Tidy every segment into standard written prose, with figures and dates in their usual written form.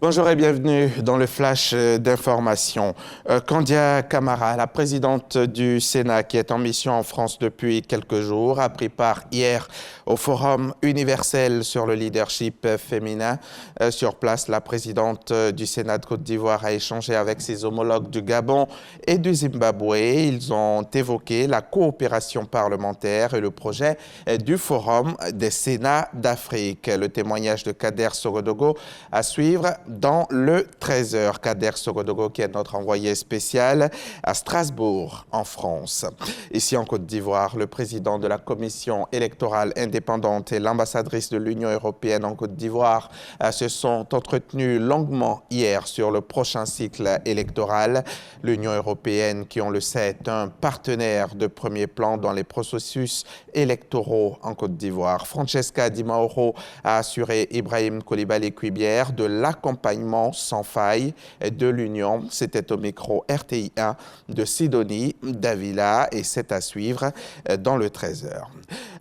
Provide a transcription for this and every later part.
Bonjour et bienvenue dans le flash d'information. Kandia Camara, la présidente du Sénat qui est en mission en France depuis quelques jours, a pris part hier au Forum universel sur le leadership féminin. Sur place, la présidente du Sénat de Côte d'Ivoire a échangé avec ses homologues du Gabon et du Zimbabwe. Ils ont évoqué la coopération parlementaire et le projet du Forum des Sénats d'Afrique. Le témoignage de Kader Sogodogo à suivre dans le 13h. Kader Sogodogo, qui est notre envoyé spécial à Strasbourg, en France. Ici en Côte d'Ivoire, le président de la commission électorale indépendante et l'ambassadrice de l'Union européenne en Côte d'Ivoire se sont entretenus longuement hier sur le prochain cycle électoral. L'Union européenne, qui on le sait, est un partenaire de premier plan dans les processus électoraux en Côte d'Ivoire. Francesca Di Mauro a assuré Ibrahim Coulibaly Cuibière de l'accompagnement sans faille de l'Union. C'était au micro RTI1 de Sidonie Davila et c'est à suivre dans le 13h.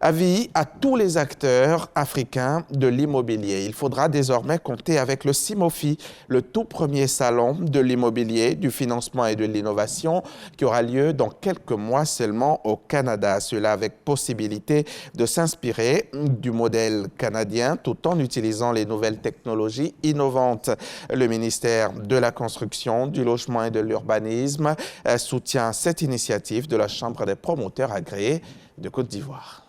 Avis à tous les acteurs africains de l'immobilier. Il faudra désormais compter avec le CIMOFI, le tout premier salon de l'immobilier, du financement et de l'innovation qui aura lieu dans quelques mois seulement au Canada. Cela avec possibilité de s'inspirer du modèle canadien tout en utilisant les nouvelles technologies innovantes. Le ministère de la Construction, du Logement et de l'Urbanisme soutient cette initiative de la Chambre des promoteurs agréés de Côte d'Ivoire.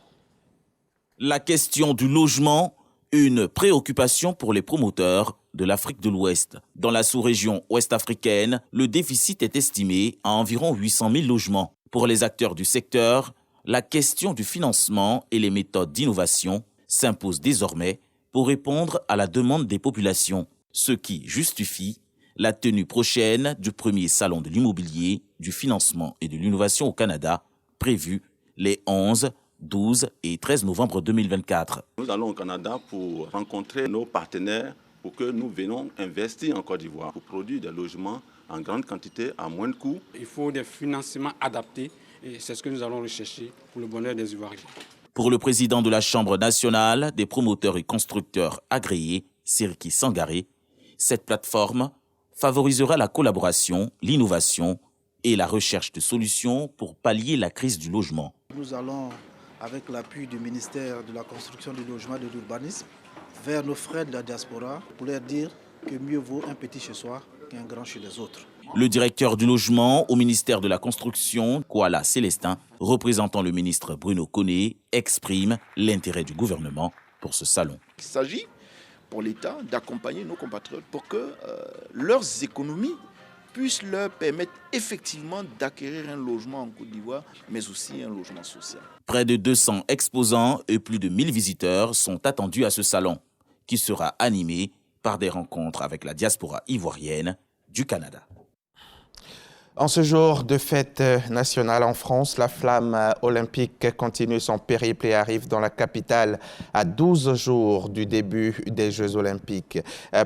La question du logement, une préoccupation pour les promoteurs de l'Afrique de l'Ouest. Dans la sous-région ouest-africaine, le déficit est estimé à environ 800 000 logements. Pour les acteurs du secteur, la question du financement et les méthodes d'innovation s'imposent désormais pour répondre à la demande des populations, ce qui justifie la tenue prochaine du premier salon de l'immobilier, du financement et de l'innovation au Canada, prévu les 11, 12 et 13 novembre 2024. Nous allons au Canada pour rencontrer nos partenaires pour que nous venions investir en Côte d'Ivoire pour produire des logements en grande quantité à moins de coûts. Il faut des financements adaptés et c'est ce que nous allons rechercher pour le bonheur des Ivoiriens. Pour le président de la Chambre nationale des promoteurs et constructeurs agréés, Siriki Sangaré, cette plateforme favorisera la collaboration, l'innovation et la recherche de solutions pour pallier la crise du logement. Nous allons, avec l'appui du ministère de la Construction, du Logement et de l'Urbanisme, vers nos frères de la diaspora pour leur dire que mieux vaut un petit chez soi qu'un grand chez les autres. Le directeur du logement au ministère de la Construction, Kouala Célestin, représentant le ministre Bruno Koné, exprime l'intérêt du gouvernement pour ce salon. Il s'agit pour l'État d'accompagner nos compatriotes pour que leurs économies puissent leur permettre effectivement d'acquérir un logement en Côte d'Ivoire, mais aussi un logement social. Près de 200 exposants et plus de 1000 visiteurs sont attendus à ce salon, qui sera animé par des rencontres avec la diaspora ivoirienne du Canada. En ce jour de fête nationale en France, la flamme olympique continue son périple et arrive dans la capitale à 12 jours du début des Jeux olympiques.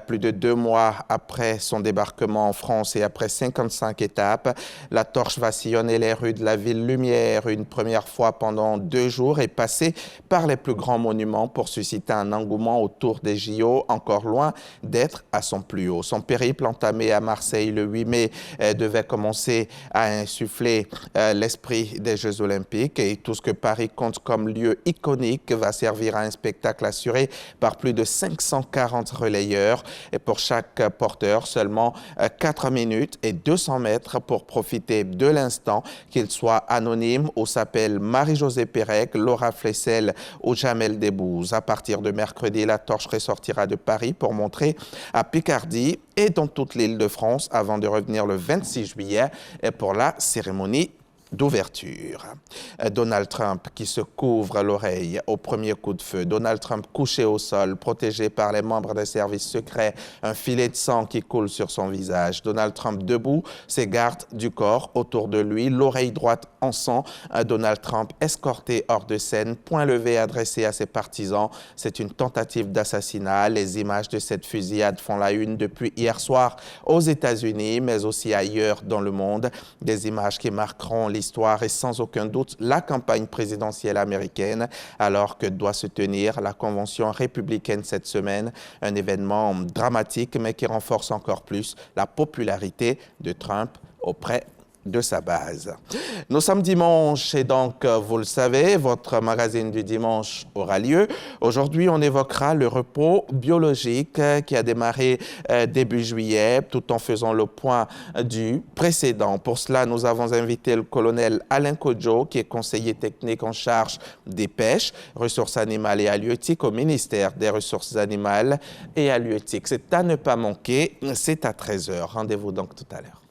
Plus de 2 mois après son débarquement en France et après 55 étapes, la torche va sillonner les rues de la ville lumière une première fois pendant 2 jours et passer par les plus grands monuments pour susciter un engouement autour des JO encore loin d'être à son plus haut. Son périple entamé à Marseille le 8 mai devait commencer à insuffler l'esprit des Jeux olympiques et tout ce que Paris compte comme lieu iconique va servir à un spectacle assuré par plus de 540 relayeurs et pour chaque porteur seulement 4 minutes et 200 mètres pour profiter de l'instant, qu'il soit anonyme ou s'appelle Marie-Josée Pérec, Laura Flessel ou Jamel Debbouze. À partir de mercredi, la torche ressortira de Paris pour montrer à Picardie et dans toute l'île de France avant de revenir le 26 juillet pour la cérémonie d'ouverture. Donald Trump qui se couvre l'oreille au premier coup de feu. Donald Trump couché au sol, protégé par les membres des services secrets, un filet de sang qui coule sur son visage. Donald Trump debout, ses gardes du corps autour de lui, l'oreille droite en sang. Donald Trump escorté hors de scène, point levé adressé à ses partisans. C'est une tentative d'assassinat. Les images de cette fusillade font la une depuis hier soir aux États-Unis, mais aussi ailleurs dans le monde. Des images qui marqueront l'histoire l'histoire et sans aucun doute la campagne présidentielle américaine, alors que doit se tenir la convention républicaine cette semaine, un événement dramatique mais qui renforce encore plus la popularité de Trump auprès de sa base. Nous sommes dimanche et donc, vous le savez, votre magazine du dimanche aura lieu. Aujourd'hui, on évoquera le repos biologique qui a démarré début juillet, tout en faisant le point du précédent. Pour cela, nous avons invité le colonel Alain Kodjo, qui est conseiller technique en charge des pêches, ressources animales et halieutiques au ministère des Ressources animales et halieutiques. C'est à ne pas manquer, c'est à 13h. Rendez-vous donc tout à l'heure.